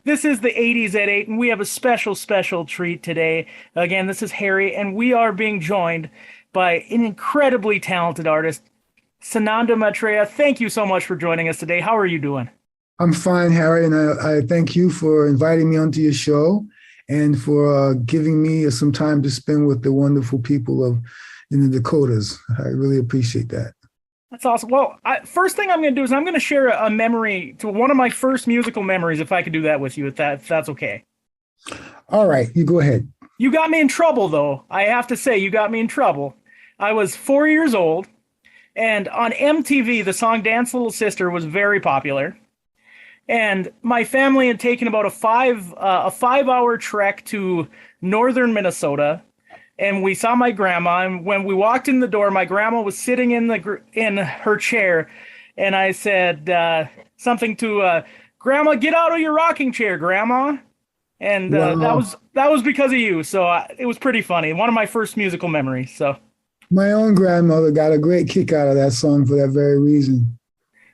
This is the 80s at 8, and we have a special treat today. Again, this is Harry, and we are being joined by an incredibly talented artist, Sananda Maitreya. Thank you so much for joining us today. How are you doing? I'm fine, Harry, and I thank you for inviting me onto your show and for giving me some time to spend with the wonderful people of in the Dakotas. I really appreciate that. That's awesome. Well, first thing I'm going to do is I'm going to share a memory to one of my first musical memories, if I could do that with you, if that's okay. All right, you go ahead. You got me in trouble, though. I have to say, you got me in trouble. I was 4 years old, and on MTV, the song Dance Little Sister was very popular. And my family had taken about a 5 hour trek to northern Minnesota, and we saw my grandma. And when we walked in the door, my grandma was sitting in her chair, and I said something to Grandma, get out of your rocking chair, Grandma. And Wow. that was because of you. So it was pretty funny. One of my first musical memories. So My own grandmother got a great kick out of that song for that very reason.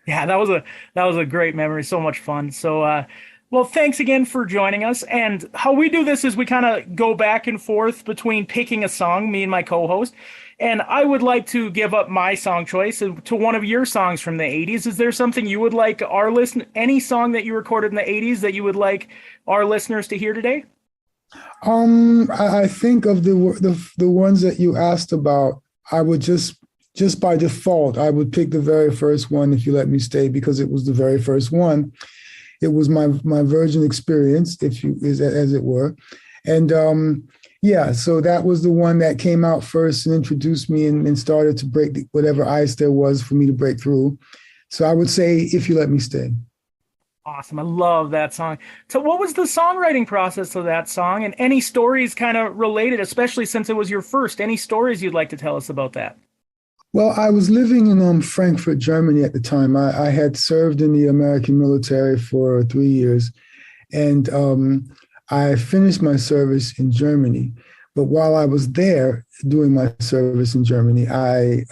yeah, that was a great memory. So much fun. So well, thanks again for joining us. And how we do this is we kind of go back and forth between picking a song, me and my co-host. And I would like to give up my song choice to one of your songs from the 80s. Is there something you would like any song that you recorded in the 80s that you would like our listeners to hear today? I think of the ones that you asked about. I would just by default, I would pick the very first one, If You Let Me Stay, because it was the very first one. It was my virgin experience, as it were, and yeah. So that was the one that came out first and introduced me and started to break whatever ice there was for me to break through. So I would say, If You Let Me Stay. Awesome. I love that song. So what was the songwriting process of that song, and any stories kind of related, especially since it was your first? Any stories you'd like to tell us about that? Well, I was living in Frankfurt, Germany at the time. I had served in the American military for 3 years, and I finished my service in Germany. But while I was there doing my service in Germany, I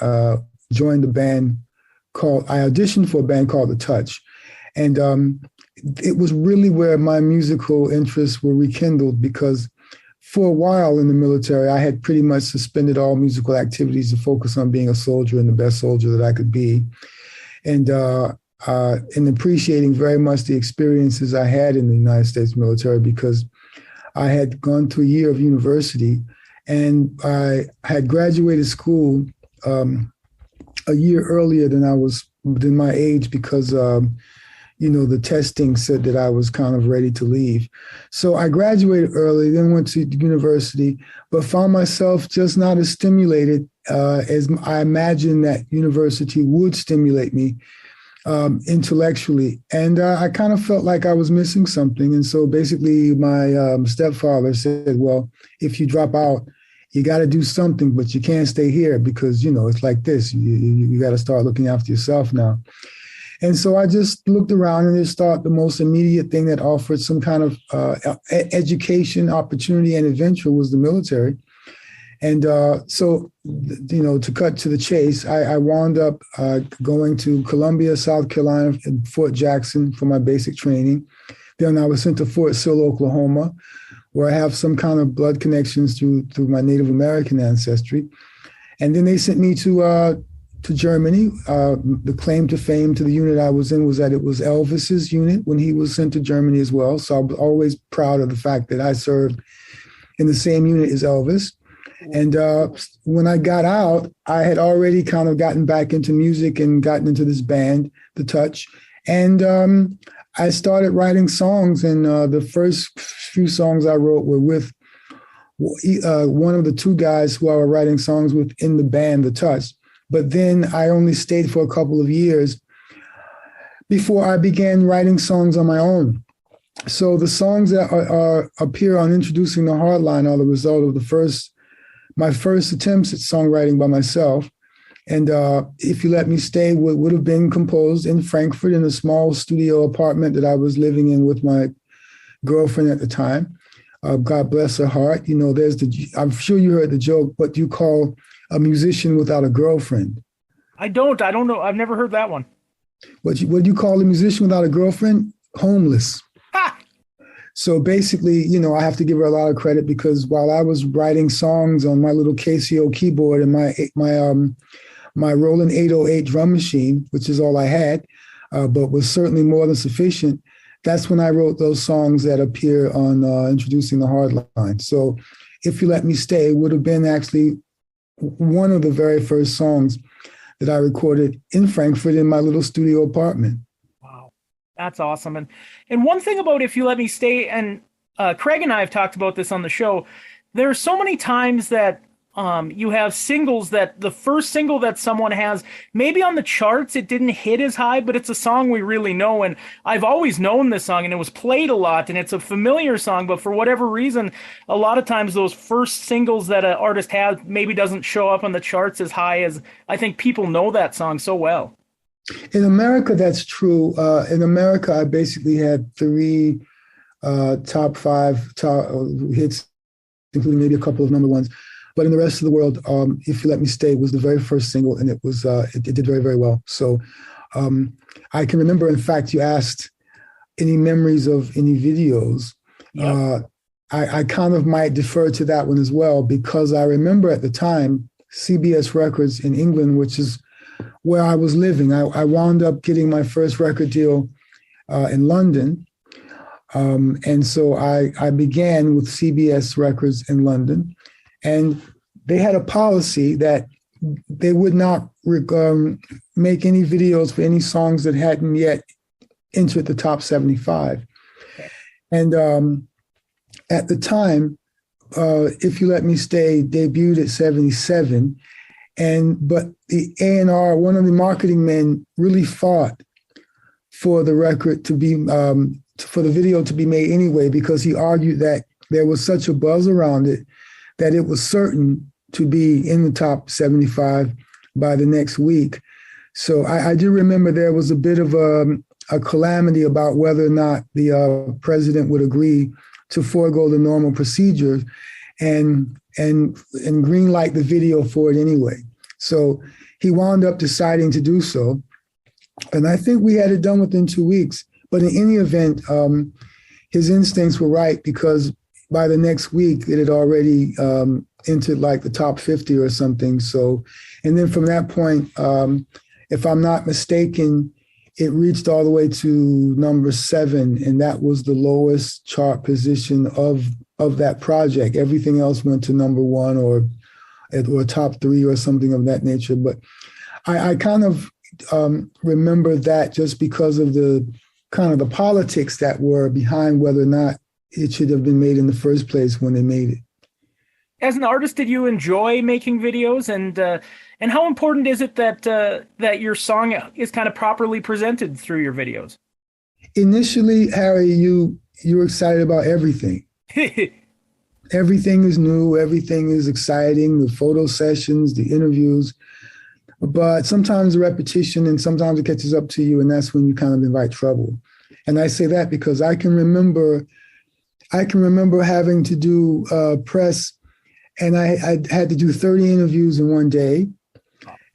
joined a band I auditioned for a band called The Touch. And it was really where my musical interests were rekindled, because for a while in the military, I had pretty much suspended all musical activities to focus on being a soldier and the best soldier that I could be. And appreciating very much the experiences I had in the United States military, because I had gone to a year of university and I had graduated school a year earlier than my age, because the testing said that I was kind of ready to leave. So I graduated early, then went to university, but found myself just not as stimulated as I imagined that university would stimulate me intellectually. And I kind of felt like I was missing something. And so basically my stepfather said, well, if you drop out, you got to do something, but you can't stay here because, it's like this. You got to start looking after yourself now. And so I just looked around and just thought the most immediate thing that offered some kind of education, opportunity, and adventure was the military. And so, to cut to the chase, I wound up going to Columbia, South Carolina, and Fort Jackson for my basic training. Then I was sent to Fort Sill, Oklahoma, where I have some kind of blood connections through my Native American ancestry. And then they sent me to Germany. The claim to fame to the unit I was in was that it was Elvis's unit when he was sent to Germany as well. So I was always proud of the fact that I served in the same unit as Elvis. And when I got out, I had already kind of gotten back into music and gotten into this band, The Touch. And I started writing songs. And the first few songs I wrote were with one of the two guys who I were writing songs with in the band, The Touch. But then I only stayed for a couple of years before I began writing songs on my own. So the songs that appear on Introducing the Hardline are the result of my first attempts at songwriting by myself. And If You Let Me Stay would have been composed in Frankfurt in a small studio apartment that I was living in with my girlfriend at the time. God bless her heart. I'm sure you heard the joke, what do you call a musician without a girlfriend? I don't know. I've never heard that one. What do you call a musician without a girlfriend? Homeless. Ha! So basically, I have to give her a lot of credit because while I was writing songs on my little Casio keyboard and my Roland 808 drum machine, which is all I had, but was certainly more than sufficient, that's when I wrote those songs that appear on Introducing the Hardline. So If You Let Me Stay would have been actually one of the very first songs that I recorded in Frankfurt in my little studio apartment. Wow, that's awesome. And one thing about If You Let Me Stay, and Craig and I have talked about this on the show, there are so many times that you have singles that the first single that someone has, maybe on the charts, it didn't hit as high, but it's a song we really know. And I've always known this song and it was played a lot and it's a familiar song, but for whatever reason, a lot of times those first singles that an artist has maybe doesn't show up on the charts as high as I think people know that song so well. In America, that's true. In America, I basically had three top five hits, including maybe a couple of number ones. But in the rest of the world, If You Let Me Stay was the very first single, and it did very, very well. So I can remember, in fact, you asked any memories of any videos. Yep. I kind of might defer to that one as well, because I remember at the time, CBS Records in England, which is where I was living, I wound up getting my first record deal in London. And so I began with CBS Records in London. And they had a policy that they would not make any videos for any songs that hadn't yet entered the top 75. Okay. And at the time, If You Let Me Stay debuted at 77. But the A&R, one of the marketing men, really fought for the record to be, for the video to be made anyway, because he argued that there was such a buzz around it that it was certain to be in the top 75 by the next week. So I do remember there was a bit of a calamity about whether or not the president would agree to forego the normal procedure and green light the video for it anyway. So he wound up deciding to do so. And I think we had it done within 2 weeks. But in any event, his instincts were right, because by the next week, it had already entered like the top 50 or something. So, and then from that point, if I'm not mistaken, it reached all the way to number 7, and that was the lowest chart position of that project. Everything else went to number 1 or top 3 or something of that nature. But I kind of remember that just because of the kind of the politics that were behind whether or not it should have been made in the first place when they made it. As an artist, did you enjoy making videos, and how important is it that your song is kind of properly presented through your videos? Initially, Harry, you're excited about everything. Everything is new. Everything is exciting. The photo sessions, the interviews, but sometimes the repetition and sometimes it catches up to you, and that's when you kind of invite trouble. And I say that because I can remember having to do press, and I had to do 30 interviews in one day.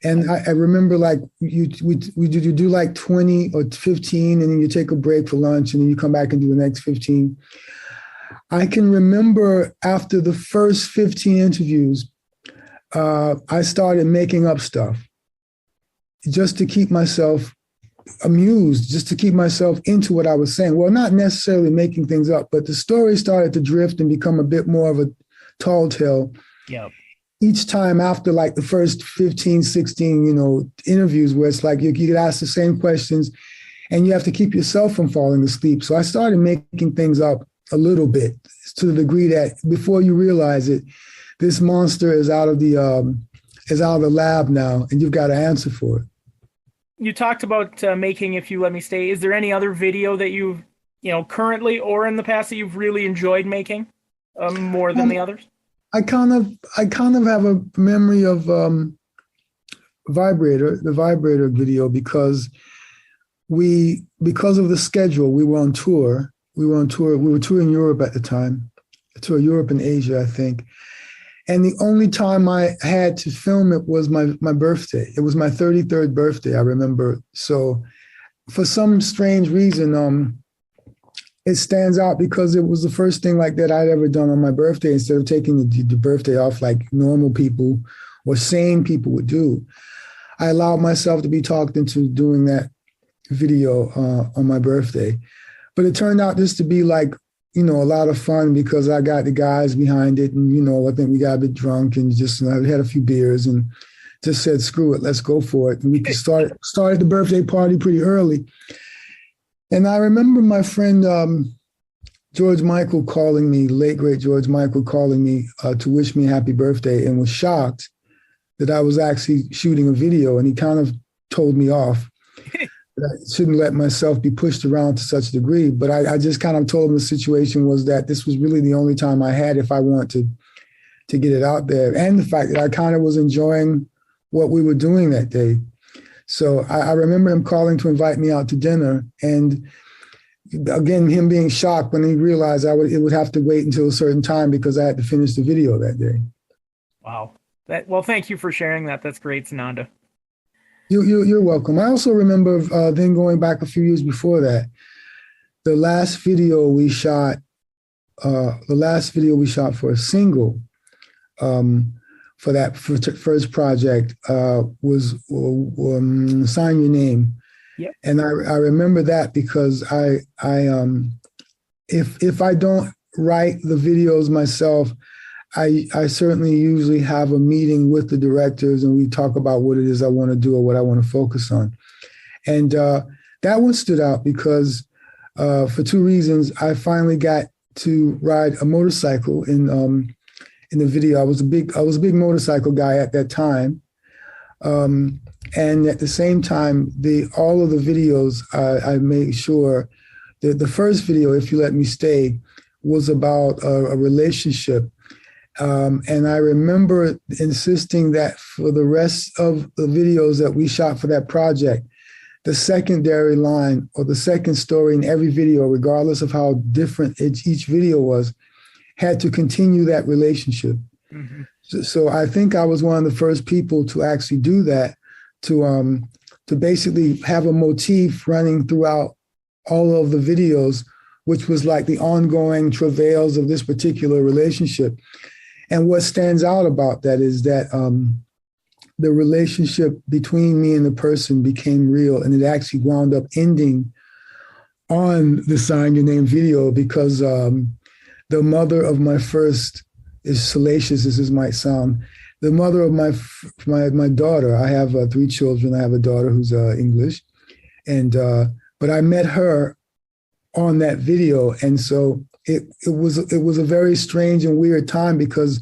And I remember like you do like 20 or 15, and then you take a break for lunch, and then you come back and do the next 15. I can remember after the first 15 interviews, I started making up stuff just to keep myself amused, just to keep myself into what I was saying. Well, not necessarily making things up, but the story started to drift and become a bit more of a tall tale. Yep. Each time after like the first 15, 16, interviews where it's like you get asked the same questions and you have to keep yourself from falling asleep. So I started making things up a little bit, to the degree that before you realize it, this monster is out of the lab now, and you've got to answer for it. You talked about making If You Let Me Stay. Is there any other video that you've, currently or in the past that you've really enjoyed making more than the others? I kind of have a memory of the Vibrator video, because of the schedule, we were on tour. We were touring Europe at the time, Europe and Asia, I think. And the only time I had to film it was my birthday. It was my 33rd birthday, I remember. So for some strange reason, it stands out because it was the first thing like that I'd ever done on my birthday. Instead of taking the birthday off like normal people or sane people would do, I allowed myself to be talked into doing that video on my birthday. But it turned out just to be like, a lot of fun because I got the guys behind it. And, I think we got a bit drunk and just I had a few beers and just said, screw it, let's go for it. And we started the birthday party pretty early. And I remember my friend George Michael calling me, late great George Michael calling me to wish me a happy birthday, and was shocked that I was actually shooting a video. And he kind of told me off that I shouldn't let myself be pushed around to such a degree. But I just kind of told him the situation was that this was really the only time I had if I wanted to get it out there. And the fact that I kind of was enjoying what we were doing that day. So I remember him calling to invite me out to dinner. And again, him being shocked when he realized it would have to wait until a certain time because I had to finish the video that day. Wow. Well, thank you for sharing that. That's great, Sananda. You're welcome. I also remember then going back a few years before that, the last video we shot for a single for that first project was Sign Your Name. Yep. And I remember that because if I don't write the videos myself, I certainly usually have a meeting with the directors and we talk about what it is I want to do or what I want to focus on. And that one stood out because for two reasons. I finally got to ride a motorcycle in the video. I was a big motorcycle guy at that time. And at the same time, all of the videos, I made sure that the first video, If You Let Me Stay, was about a relationship. And I remember insisting that for the rest of the videos that we shot for that project, the secondary line or the second story in every video, regardless of how different each video was, had to continue that relationship. Mm-hmm. So I think I was one of the first people to actually do that, to basically have a motif running throughout all of the videos, which was like the ongoing travails of this particular relationship. And what stands out about that is that the relationship between me and the person became real, and it actually wound up ending on the Sign Your Name video because the mother of my first, as salacious as this might sound, the mother of my daughter, I have 3 children. I have a daughter who's English, but I met her on that video, and so it was a very strange and weird time because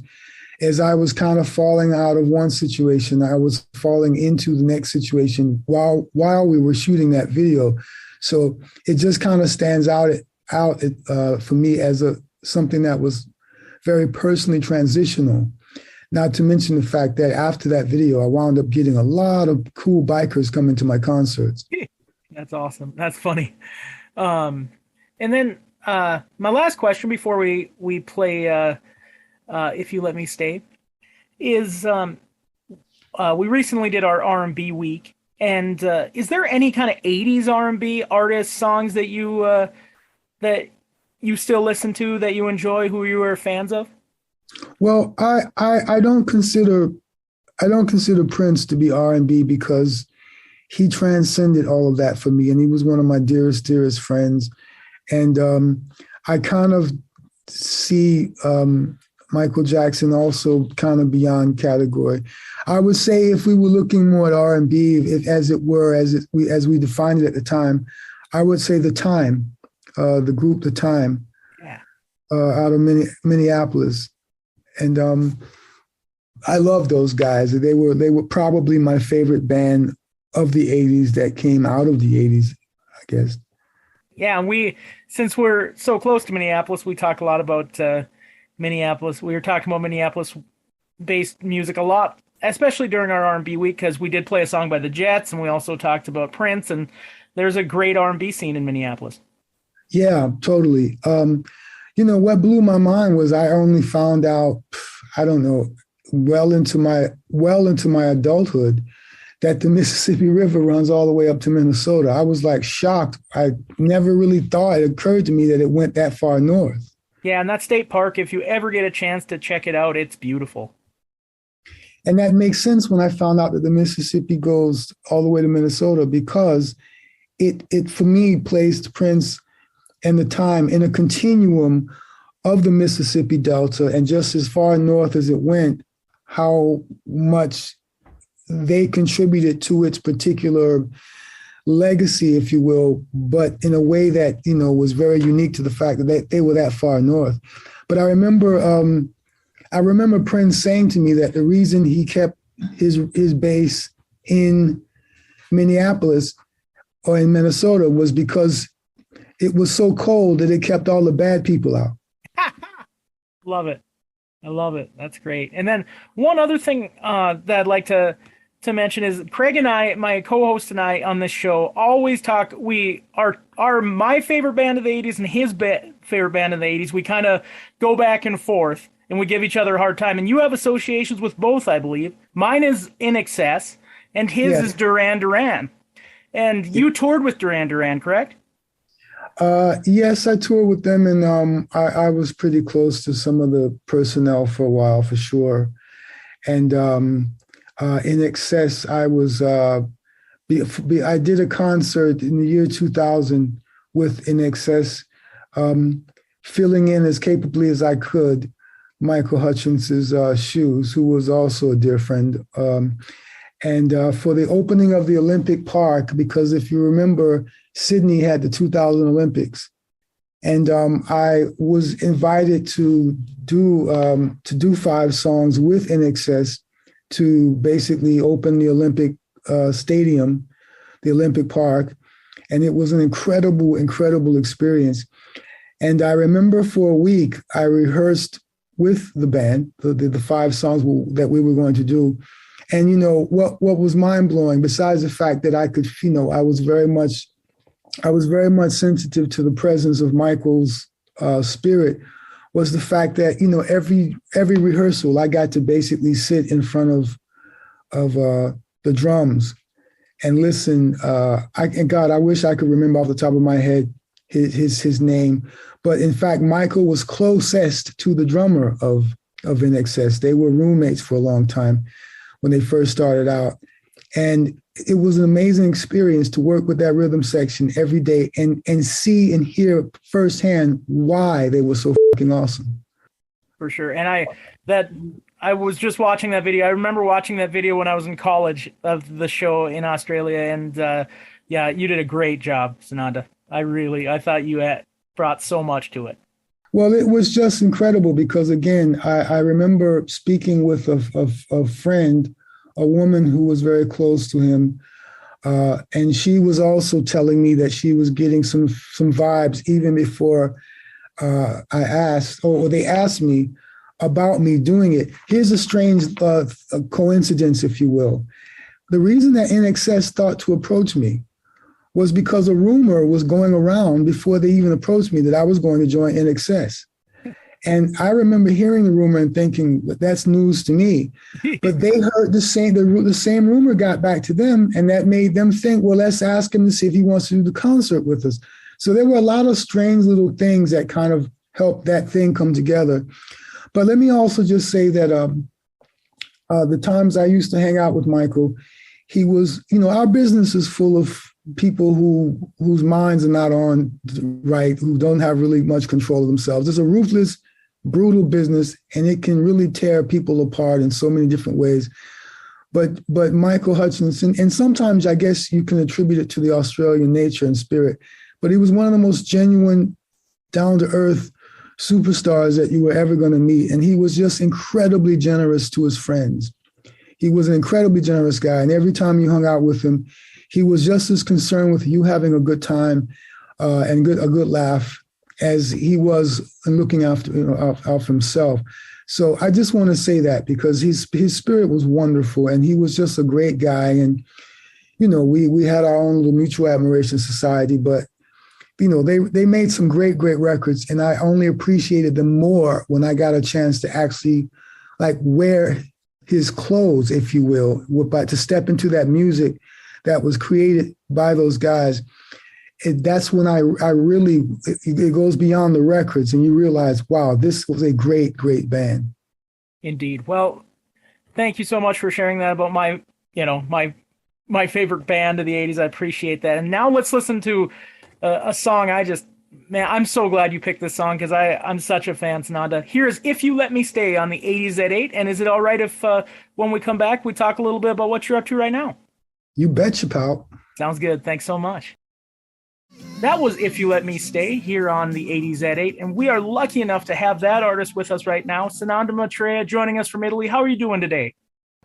as I was kind of falling out of one situation, I was falling into the next situation while we were shooting that video. So it just kind of stands out for me as something that was very personally transitional. Not to mention the fact that after that video, I wound up getting a lot of cool bikers coming to my concerts. That's awesome. That's funny. And then my last question before we play If You Let Me Stay is we recently did our R&B week, and is there any kind of 80s R&B artist songs that you still listen to, that you enjoy, who you were fans of? Well, I don't consider Prince to be R&B because he transcended all of that for me, and he was one of my dearest friends. And I kind of see Michael Jackson also kind of beyond category. I would say if we were looking more at R&B, as we defined it at the time, I would say The Time, the group The Time, yeah, out of Minneapolis. And I love those guys. They were probably my favorite band of the 80s that came out of the 80s, I guess. Yeah, and since we're so close to Minneapolis, we talk a lot about Minneapolis. We were talking about Minneapolis-based music a lot, especially during our R&B week, because we did play a song by the Jets, and we also talked about Prince, and there's a great R&B scene in Minneapolis. Yeah, totally. What blew my mind was I only found out, I don't know, well into my adulthood, that the Mississippi River runs all the way up to Minnesota. I was like shocked. I never really thought it occurred to me that it went that far north. Yeah, and that state park, if you ever get a chance to check it out, it's beautiful. And that makes sense when I found out that the Mississippi goes all the way to Minnesota, because it for me placed Prince and the time in a continuum of the Mississippi Delta, and just as far north as it went, how much they contributed to its particular legacy, if you will, but in a way that, was very unique to the fact that they were that far north. But I remember Prince saying to me that the reason he kept his base in Minneapolis or in Minnesota was because it was so cold that it kept all the bad people out. Love it. I love it. That's great. And then one other thing that I'd like to mention is Craig and I, my co-host and I on this show, always talk. We are my favorite band of the 80s and his favorite band of the 80s. We kind of go back and forth and we give each other a hard time. And you have associations with both, I believe. Mine is In Excess and his is Duran Duran. And you toured with Duran Duran, correct? Yes, I toured with them, and I was pretty close to some of the personnel for a while, for sure. And In Excess, I did a concert in the year 2000 with In Excess, filling in as capably as I could Michael Hutchins's shoes, who was also a dear friend. And for the opening of the Olympic Park, because if you remember, Sydney had the 2000 Olympics, and I was invited to do 5 songs with In Excess to basically open the Olympic stadium, the Olympic Park, and it was an incredible, incredible experience. And I remember for a week I rehearsed with the band the 5 songs that we were going to do. And what was mind blowing, besides the fact that I could, I was very much sensitive to the presence of Michael's spirit, was the fact that every rehearsal I got to basically sit in front of the drums and listen. And God, I wish I could remember off the top of my head his name, but in fact, Michael was closest to the drummer of In Excess. They were roommates for a long time when they first started out. And it was an amazing experience to work with that rhythm section every day and see and hear firsthand why they were so fucking awesome. For sure. And I was just watching that video. I remember watching that video when I was in college of the show in Australia. And yeah, you did a great job, Sananda. I thought you had brought so much to it. Well, it was just incredible because, again, I remember speaking with a friend, a woman who was very close to him, and she was also telling me that she was getting some vibes even before I asked, or they asked me about me doing it. Here's a strange coincidence, if you will. The reason that In Excess thought to approach me was because a rumor was going around before they even approached me that I was going to join In Excess. And I remember hearing the rumor and thinking, that's news to me. But they heard the same rumor got back to them, and that made them think, well, let's ask him to see if he wants to do the concert with us. So there were a lot of strange little things that kind of helped that thing come together. But let me also just say that the times I used to hang out with Michael, he was, our business is full of people whose minds are not on right, who don't have really much control of themselves. It's a ruthless, brutal business, and it can really tear people apart in so many different ways. But Michael Hutchinson, and sometimes I guess you can attribute it to the Australian nature and spirit, but he was one of the most genuine, down-to-earth superstars that you were ever going to meet. And he was just incredibly generous to his friends. He was an incredibly generous guy. And every time you hung out with him, he was just as concerned with you having a good time and a good laugh as he was looking after out for himself. So I just want to say that because his spirit was wonderful and he was just a great guy. And, we had our own little mutual admiration society, but, they made some great, great records. And I only appreciated them more when I got a chance to actually wear his clothes, if you will, but to step into that music that was created by those guys. That's when I really, it goes beyond the records and you realize, wow, this was a great, great band. Indeed. Well, thank you so much for sharing that about my favorite band of the 80s. I appreciate that. And now let's listen to a song man, I'm so glad you picked this song because I'm such a fan, Sananda. Here's If You Let Me Stay on the 80s at 8. And is it all right if when we come back, we talk a little bit about what you're up to right now? You betcha, pal. Sounds good. Thanks so much. That was If You Let Me Stay here on the 80s at 8. And we are lucky enough to have that artist with us right now, Sananda Maitreya, joining us from Italy. How are you doing today?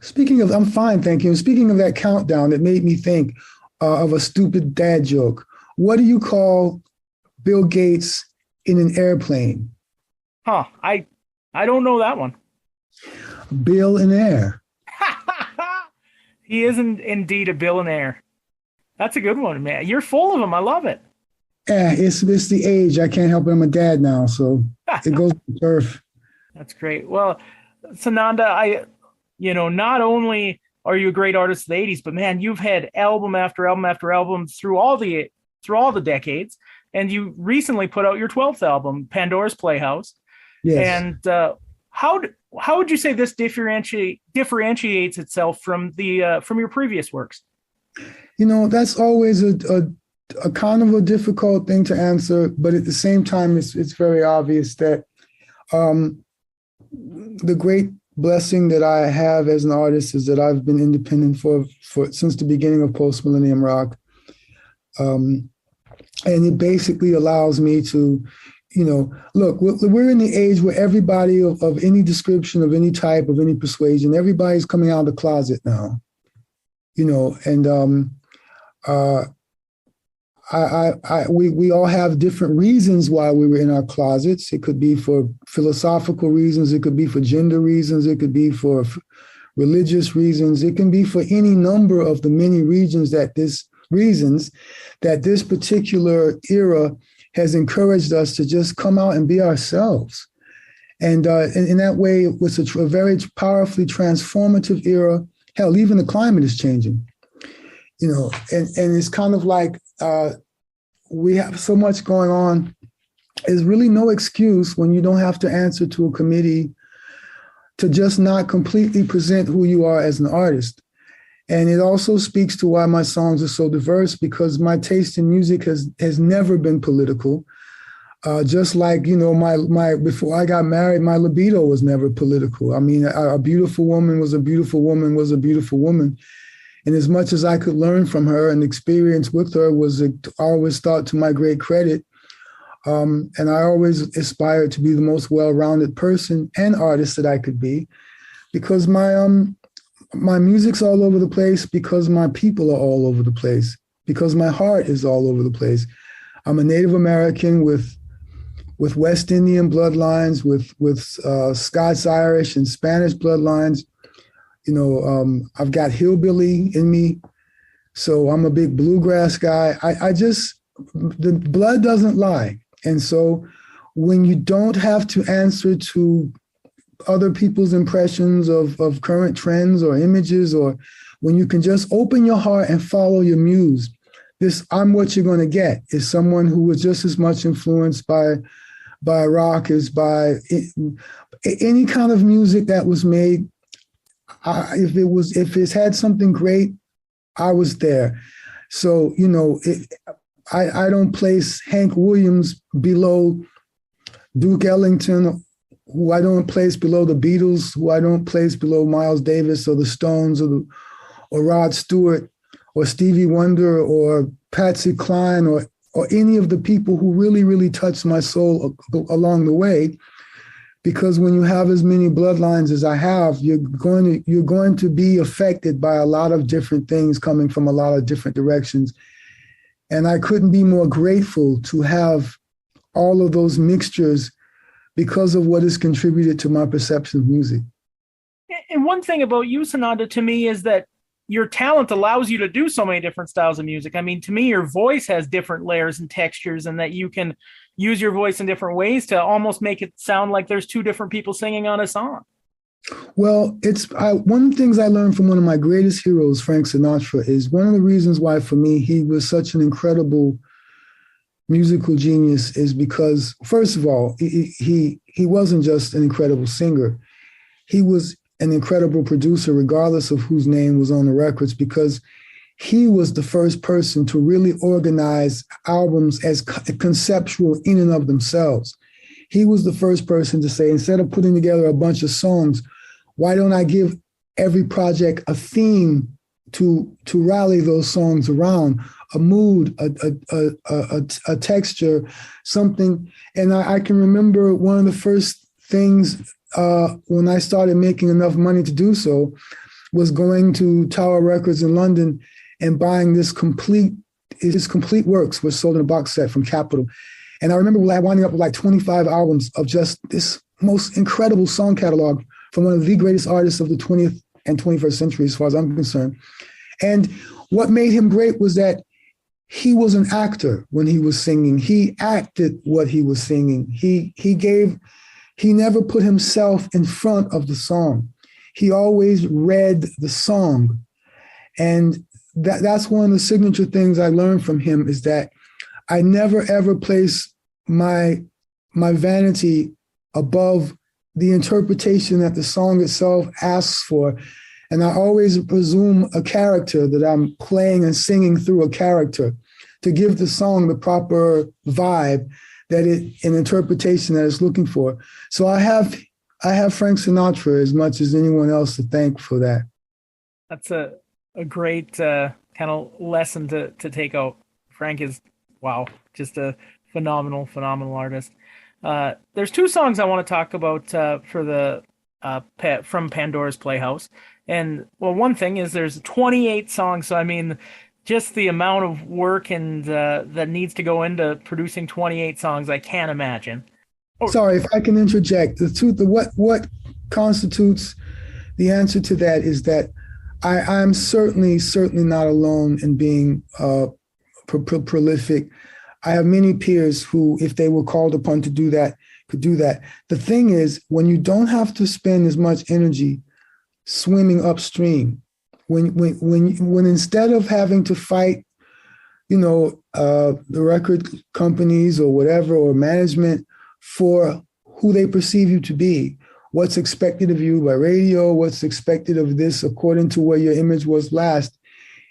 I'm fine, thank you. Speaking of that countdown, it made me think of a stupid dad joke. What do you call Bill Gates in an airplane? Huh. I don't know that one. Bill in air. He is indeed a billionaire. That's a good one, man. You're full of them. I love it. Yeah, it's the age. I can't help it. I'm a dad now, so it goes to turf. That's great. Well, Sananda, not only are you a great artist of the 80s, but man, you've had album after album after album through all the decades. And you recently put out your 12th album, Pandora's Playhouse. Yes. And how would you say this differentiates itself from your previous works? That's always a kind of a difficult thing to answer, but at the same time, it's very obvious that the great blessing that I have as an artist is that I've been independent for since the beginning of post-millennium rock. And it basically allows me to, look, we're in the age where everybody of any description, of any type, of any persuasion, everybody's coming out of the closet now, and we all have different reasons why we were in our closets. It could be for philosophical reasons. It could be for gender reasons. It could be for religious reasons. It can be for any number of the many reasons that this particular era has encouraged us to just come out and be ourselves. And in that way, it was a very powerfully transformative era. Hell, even the climate is changing. And it's kind of like we have so much going on. There's really no excuse when you don't have to answer to a committee to just not completely present who you are as an artist. And it also speaks to why my songs are so diverse, because my taste in music has never been political. Just like, my before I got married, my libido was never political. I mean, a beautiful woman was a beautiful woman was a beautiful woman. And as much as I could learn from her and experience with her was always thought to my great credit. And I always aspired to be the most well-rounded person and artist that I could be, because my music's all over the place, because my people are all over the place, because my heart is all over the place. I'm a Native American with West Indian bloodlines, with Scots, Irish, and Spanish bloodlines. I've got hillbilly in me, so I'm a big bluegrass guy. The blood doesn't lie. And so when you don't have to answer to other people's impressions of current trends or images, or when you can just open your heart and follow your muse, I'm what you're going to get is someone who was just as much influenced by rock as by any kind of music that was made. If it's had something great, I was there. So, I don't place Hank Williams below Duke Ellington, who I don't place below the Beatles, who I don't place below Miles Davis or the Stones or Rod Stewart or Stevie Wonder or Patsy Cline or any of the people who really, really touched my soul along the way. Because when you have as many bloodlines as I have, you're going to be affected by a lot of different things coming from a lot of different directions. And I couldn't be more grateful to have all of those mixtures because of what has contributed to my perception of music. And one thing about you, Sananda, to me is that your talent allows you to do so many different styles of music. I mean, to me, your voice has different layers and textures, and that you can use your voice in different ways to almost make it sound like there's two different people singing on a song. Well, one of the things I learned from one of my greatest heroes, Frank Sinatra, is one of the reasons why for me he was such an incredible musical genius is because, first of all, he wasn't just an incredible singer. He was an incredible producer, regardless of whose name was on the records, because he was the first person to really organize albums as conceptual in and of themselves. He was the first person to say, instead of putting together a bunch of songs, why don't I give every project a theme to rally those songs around, a mood, a texture, something. And I can remember one of the first things when I started making enough money to do so was going to Tower Records in London and buying his complete works was sold in a box set from Capitol. And I remember winding up with like 25 albums of just this most incredible song catalog from one of the greatest artists of the 20th and 21st century, as far as I'm concerned. And what made him great was that he was an actor when he was singing. He acted what he was singing. He never put himself in front of the song. He always read the song. And that's one of the signature things I learned from him, is that I never ever place my vanity above the interpretation that the song itself asks for. And I always presume a character, that I'm playing and singing through a character to give the song the proper vibe, an interpretation that it's looking for. So I have Frank Sinatra as much as anyone else to thank for that. That's a great kind of lesson to take out. Frank is, wow, just a phenomenal artist. There's two songs I want to talk about for the from Pandora's Playhouse. And well, one thing is there's 28 songs. So I mean, just the amount of work and that needs to go into producing 28 songs, I can't imagine. Sorry, if I can interject, what constitutes the answer to that is that I'm certainly not alone in being prolific. I have many peers who, if they were called upon to do that, could do that. The thing is, when you don't have to spend as much energy swimming upstream, when instead of having to fight, the record companies or whatever, or management for who they perceive you to be, what's expected of you by radio, what's expected of this according to where your image was last,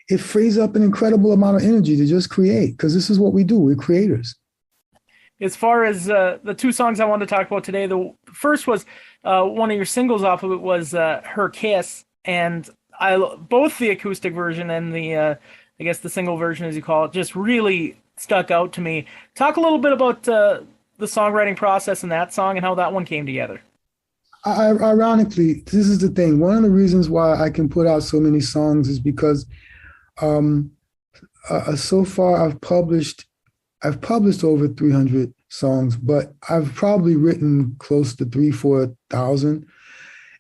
it frees up an incredible amount of energy to just create, because this is what we do. We're creators. As far as the two songs I wanted to talk about today, the first was one of your singles off of it was Her Kiss, and both the acoustic version and the I guess the single version, as you call it, just really stuck out to me. Talk a little bit about the songwriting process in that song and how that one came together. Ironically, this is the thing. One of the reasons why I can put out so many songs is because so far I've published over 300 songs, but I've probably written close to 4,000.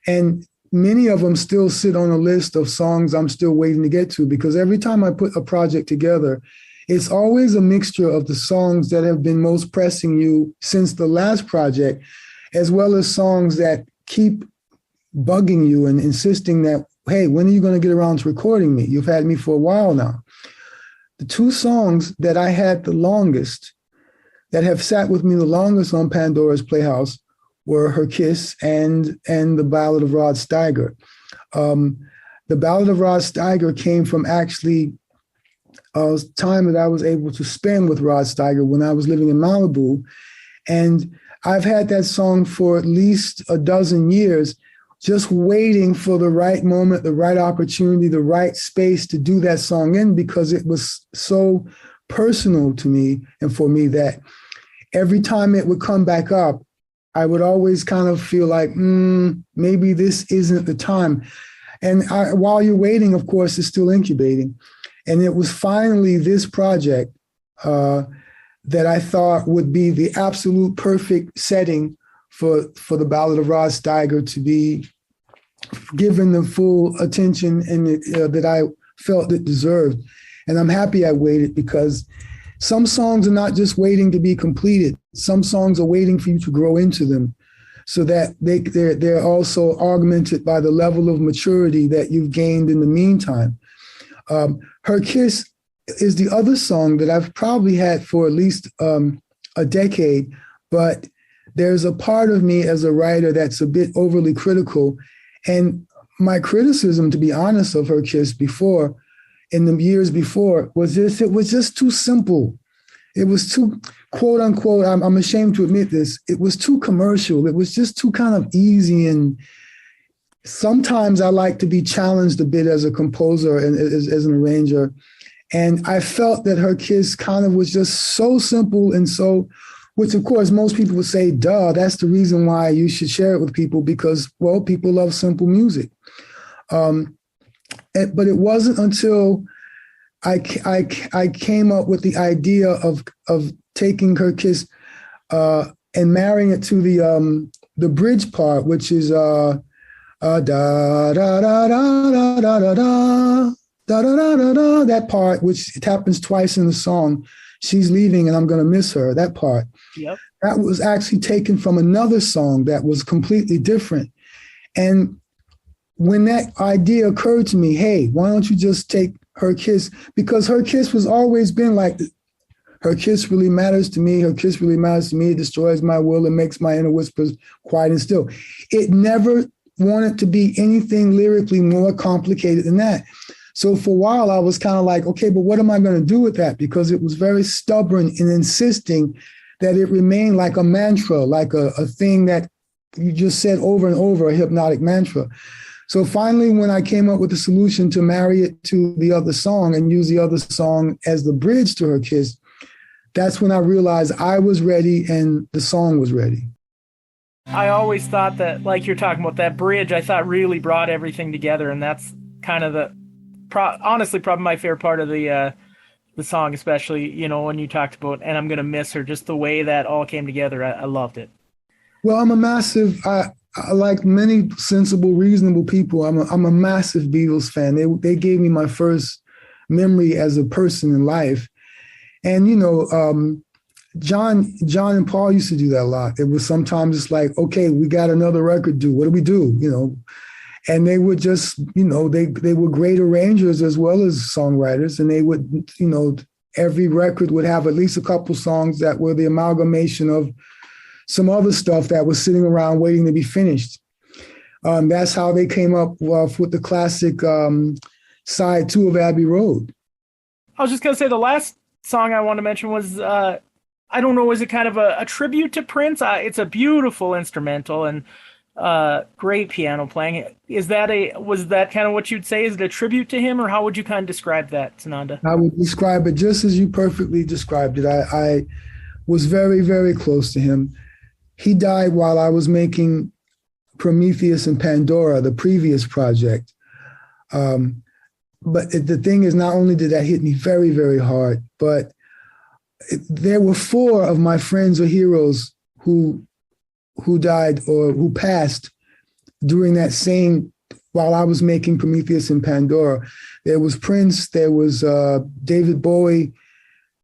And many of them still sit on a list of songs I'm still waiting to get to, because every time I put a project together, it's always a mixture of the songs that have been most pressing you since the last project, as well as songs that keep bugging you and insisting that, hey, when are you going to get around to recording me? You've had me for a while now. The two songs that I had the longest, that have sat with me the longest on Pandora's Playhouse, were Her Kiss and the Ballad of Rod Steiger. The Ballad of Rod Steiger came from actually a time that I was able to spend with Rod Steiger when I was living in Malibu. And I've had that song for at least a dozen years, just waiting for the right moment, the right opportunity, the right space to do that song in, because it was so personal to me and for me that every time it would come back up, I would always kind of feel like, maybe this isn't the time. And while you're waiting, of course, it's still incubating. And it was finally this project that I thought would be the absolute perfect setting for the Ballad of Rod Steiger to be given the full attention and that I felt it deserved. And I'm happy I waited, because some songs are not just waiting to be completed. Some songs are waiting for you to grow into them. so that they're also augmented by the level of maturity that you've gained in the meantime. Her Kiss is the other song that I've probably had for at least a decade, but there's a part of me as a writer that's a bit overly critical. And my criticism, to be honest, of Her Kiss before, in the years before, was this: it was just too simple. It was too, quote unquote, I'm ashamed to admit this, it was too commercial. It was just too kind of easy. And sometimes I like to be challenged a bit as a composer and as an arranger. And I felt that Her Kiss kind of was just so simple and so, which of course most people would say, duh, that's the reason why you should share it with people, because, well, people love simple music. But it wasn't until I came up with the idea of taking Her Kiss and marrying it to the bridge part, which is da da da da da da da da da da da da, that part, which it happens twice in the song. She's leaving and I'm going to miss her. That part. Yep. That was actually taken from another song that was completely different. And when that idea occurred to me, hey, why don't you just take Her Kiss? Because Her Kiss was always been like, her kiss really matters to me. Her kiss really matters to me. It destroys my will and makes my inner whispers quiet and still. It never wanted to be anything lyrically more complicated than that. So for a while, I was kind of like, okay, but what am I going to do with that? Because it was very stubborn in insisting that it remained like a mantra, like a thing that you just said over and over, a hypnotic mantra. So finally, when I came up with a solution to marry it to the other song and use the other song as the bridge to Her Kiss, that's when I realized I was ready and the song was ready. I always thought that, like you're talking about, that bridge, I thought really brought everything together, and that's kind of honestly probably my favorite part of the song, especially, you know, when you talked about "and I'm gonna miss her," just the way that all came together. I loved it. Well, I'm a massive, I like many sensible, reasonable people, I'm a massive Beatles fan. They gave me my first memory as a person in life. And, you know, John and Paul used to do that a lot. It was sometimes it's like, okay, we got another record due. What do we do? You know, and they would just, you know, they were great arrangers as well as songwriters. And they would, you know, every record would have at least a couple songs that were the amalgamation of some other stuff that was sitting around waiting to be finished. That's how they came up with the classic side 2 of Abbey Road. I was just going to say the last song I want to mention was, I don't know, is it kind of a tribute to Prince? It's a beautiful instrumental and great piano playing. Was that kind of what you'd say? Is it a tribute to him, or how would you kind of describe that, Sananda? I would describe it just as you perfectly described it. I was very, very close to him. He died while I was making Prometheus and Pandora, the previous project. But the thing is, not only did that hit me very, very hard, but there were 4 of my friends or heroes who died or who passed during that same, while I was making Prometheus and Pandora. There was Prince, there was David Bowie,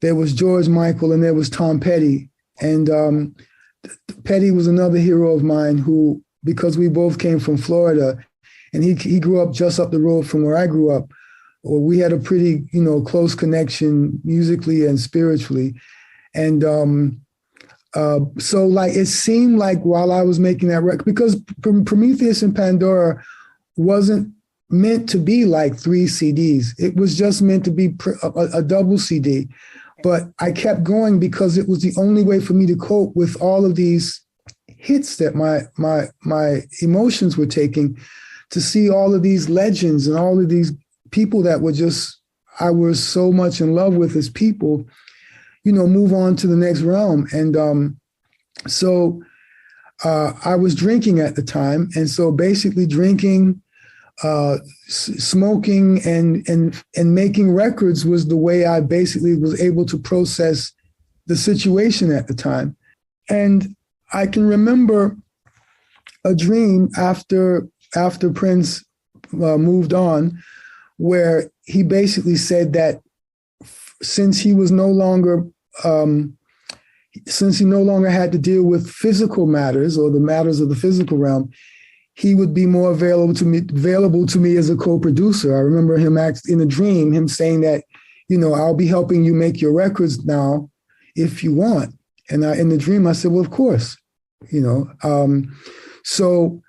there was George Michael, and there was Tom Petty. And Petty was another hero of mine who, because we both came from Florida, and he grew up just up the road from where I grew up. Well, we had a pretty, you know, close connection musically and spiritually. And so like, it seemed like while I was making that record, because Prometheus and Pandora wasn't meant to be like 3 CDs. It was just meant to be a double CD. But I kept going because it was the only way for me to cope with all of these hits that my emotions were taking, to see all of these legends and all of these people that were just, I was so much in love with as people, you know, move on to the next realm. And so I was drinking at the time. And so basically drinking, smoking and making records was the way I basically was able to process the situation at the time. And I can remember a dream after Prince moved on, where he basically said that since he was no longer, since he no longer had to deal with physical matters or the matters of the physical realm, he would be more available to me as a co-producer. I remember him in a dream, him saying that, I'll be helping you make your records now if you want. And in the dream, I said, well, of course, So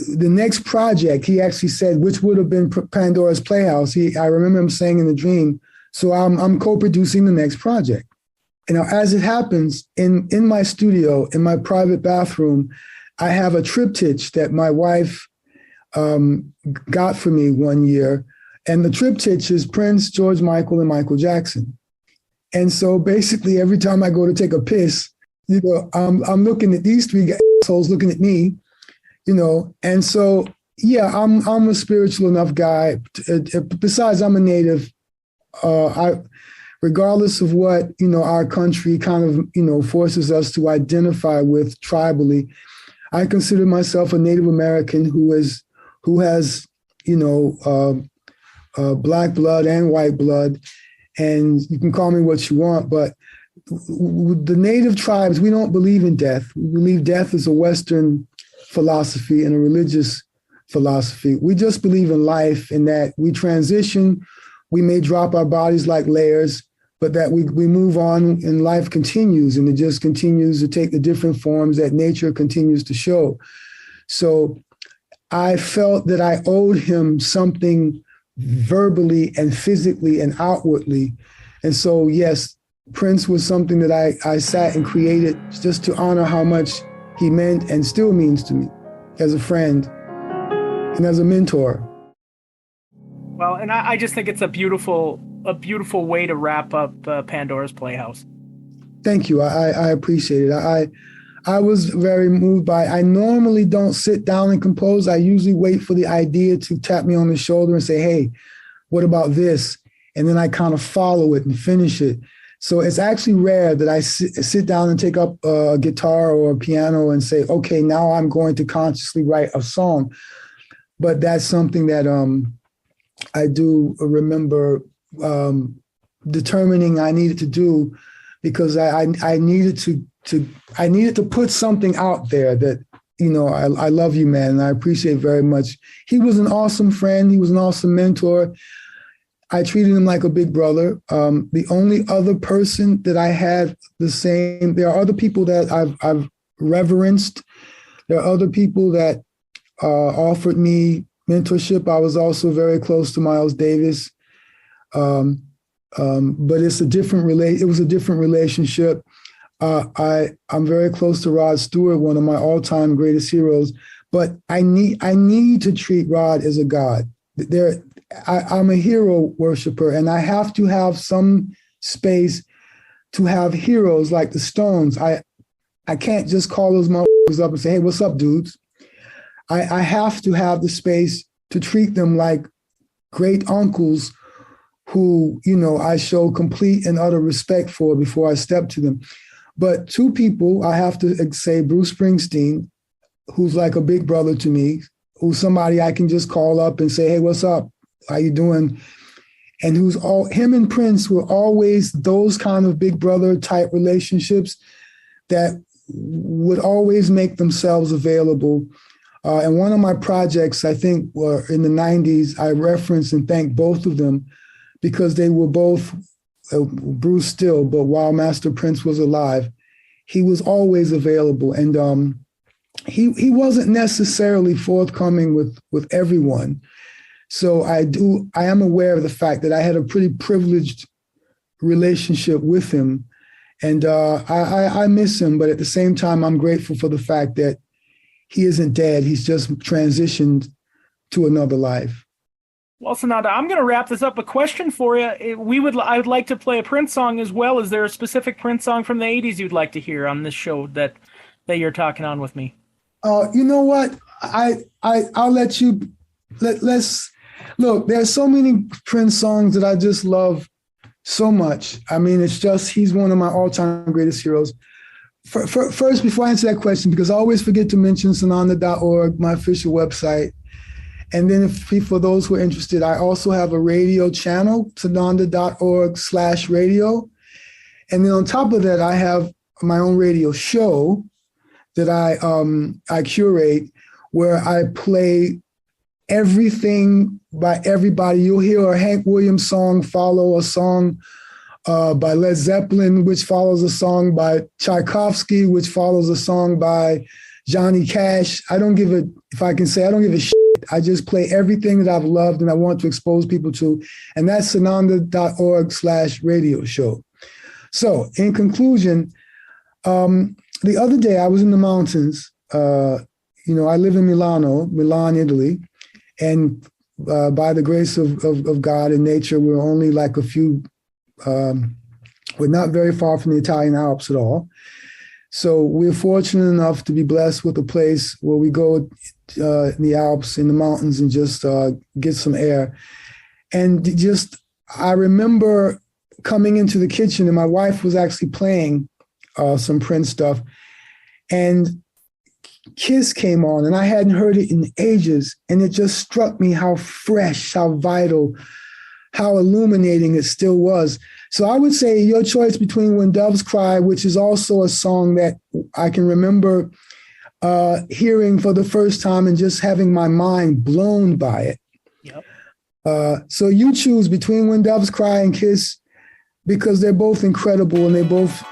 the next project, he actually said, which would have been Pandora's Playhouse. I remember him saying in the dream, so I'm co-producing the next project. And now, as it happens, in my studio, in my private bathroom, I have a triptych that my wife got for me one year. And the triptych is Prince, George Michael, and Michael Jackson. And so basically, every time I go to take a piss, I'm looking at these three assholes looking at me, And so, yeah, I'm a spiritual enough guy. Besides, I'm a native. Regardless of what, our country kind of, forces us to identify with tribally, I consider myself a Native American who has, black blood and white blood. And you can call me what you want, but the native tribes, we don't believe in death. We believe death is a Western philosophy and a religious philosophy. We just believe in life, in that we transition. We may drop our bodies like layers, but that we move on and life continues, and it just continues to take the different forms that nature continues to show. So I felt that I owed him something verbally and physically and outwardly. And so, yes, Prince was something that I sat and created just to honor how much he meant and still means to me as a friend and as a mentor. Well, and I just think it's a beautiful way to wrap up Pandora's Playhouse. Thank you. I appreciate it. I was very moved by it. I normally don't sit down and compose. I usually wait for the idea to tap me on the shoulder and say, hey, what about this? And then I kind of follow it and finish it. So it's actually rare that I sit down and take up a guitar or a piano and say, okay, now I'm going to consciously write a song. But that's something that I do remember determining I needed to do, because I needed to put something out there that, I love you, man, and I appreciate very much. He was an awesome friend. He was an awesome mentor. I treated him like a big brother. The only other person that I had there are other people that I've reverenced. There are other people that offered me mentorship. I was also very close to Miles Davis. But it was a different relationship. I'm very close to Rod Stewart, one of my all-time greatest heroes. But I need to treat Rod as a god. I'm a hero worshiper, and I have to have some space to have heroes like the Stones. I can't just call those motherfuckers up and say, hey, what's up, dudes? I have to have the space to treat them like great uncles who, I show complete and utter respect for before I step to them. But two people, I have to say, Bruce Springsteen, who's like a big brother to me, who's somebody I can just call up and say, hey, what's up? How you doing? And him and Prince were always those kind of big brother type relationships that would always make themselves available. And one of my projects, I think, were in the 90s, I reference and thank both of them because they were both, Bruce still, but while Master Prince was alive, he was always available. And he wasn't necessarily forthcoming with everyone. So I am aware of the fact that I had a pretty privileged relationship with him. And I miss him, but at the same time, I'm grateful for the fact that he isn't dead. He's just transitioned to another life. Well, Sananda, I'm going to wrap this up. A question for you. I would like to play a Prince song as well. Is there a specific Prince song from the 80s you'd like to hear on this show that you're talking on with me? You know what? I'll let you. Let's look. There's so many Prince songs that I just love so much. I mean, he's one of my all-time greatest heroes. First, before I answer that question, because I always forget to mention Sananda.org, my official website. And then for those who are interested, I also have a radio channel, Sananda.org/radio. And then on top of that, I have my own radio show that I curate, where I play everything by everybody. You'll hear a Hank Williams song follow a song by Led Zeppelin, which follows a song by Tchaikovsky, which follows a song by Johnny Cash. I don't give a shit. I just play everything that I've loved and I want to expose people to. And that's sananda.org/radio show. So in conclusion, the other day I was in the mountains. I live in Milan, Italy. And by the grace of God and nature, we're only like we're not very far from the Italian Alps at all. So we're fortunate enough to be blessed with a place where we go in the Alps, in the mountains, and just get some air. And I remember coming into the kitchen, and my wife was actually playing some Prince stuff. And Kiss came on, and I hadn't heard it in ages. And it just struck me how fresh, how vital, how illuminating it still was. So I would say your choice between When Doves Cry, which is also a song that I can remember hearing for the first time and just having my mind blown by it. Yep. So you choose between When Doves Cry and Kiss, because they're both incredible and they both,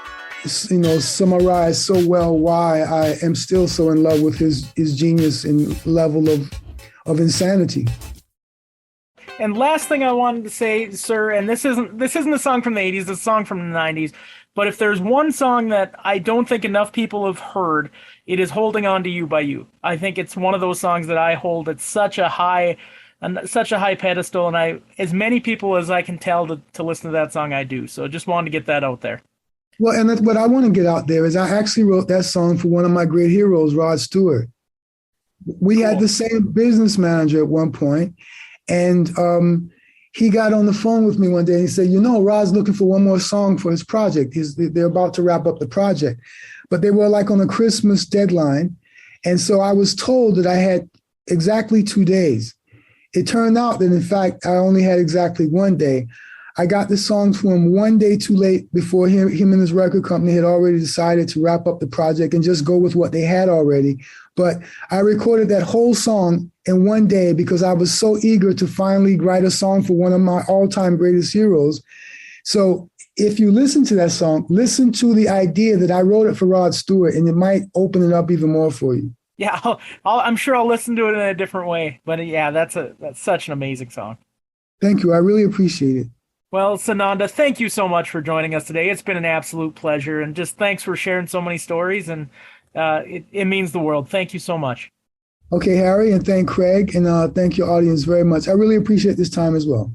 summarize so well why I am still so in love with his genius and level of insanity. And last thing I wanted to say, sir, and this isn't a song from the 80s, it's a song from the 90s, but if there's one song that I don't think enough people have heard, it is Holding On to You by You. I think it's one of those songs that I hold at such a high pedestal, and as many people as I can tell to listen to that song, I do. So just wanted to get that out there. Well, and what I want to get out there is I actually wrote that song for one of my great heroes, Rod Stewart. We had the same business manager at one point, and he got on the phone with me one day and he said, Rod's looking for one more song for his project. They're about to wrap up the project. But they were like on a Christmas deadline. And so I was told that I had exactly 2 days. It turned out that, in fact, I only had exactly 1 day. I got the song to him 1 day too late before him and his record company had already decided to wrap up the project and just go with what they had already. But I recorded that whole song in 1 day because I was so eager to finally write a song for one of my all-time greatest heroes. So if you listen to that song, listen to the idea that I wrote it for Rod Stewart, and it might open it up even more for you. Yeah, I'm sure I'll listen to it in a different way. But yeah, that's such an amazing song. Thank you. I really appreciate it. Well, Sananda, thank you so much for joining us today. It's been an absolute pleasure, and just thanks for sharing so many stories, and it means the world. Thank you so much. Okay, Harry, and thank Craig, and thank your audience very much. I really appreciate this time as well.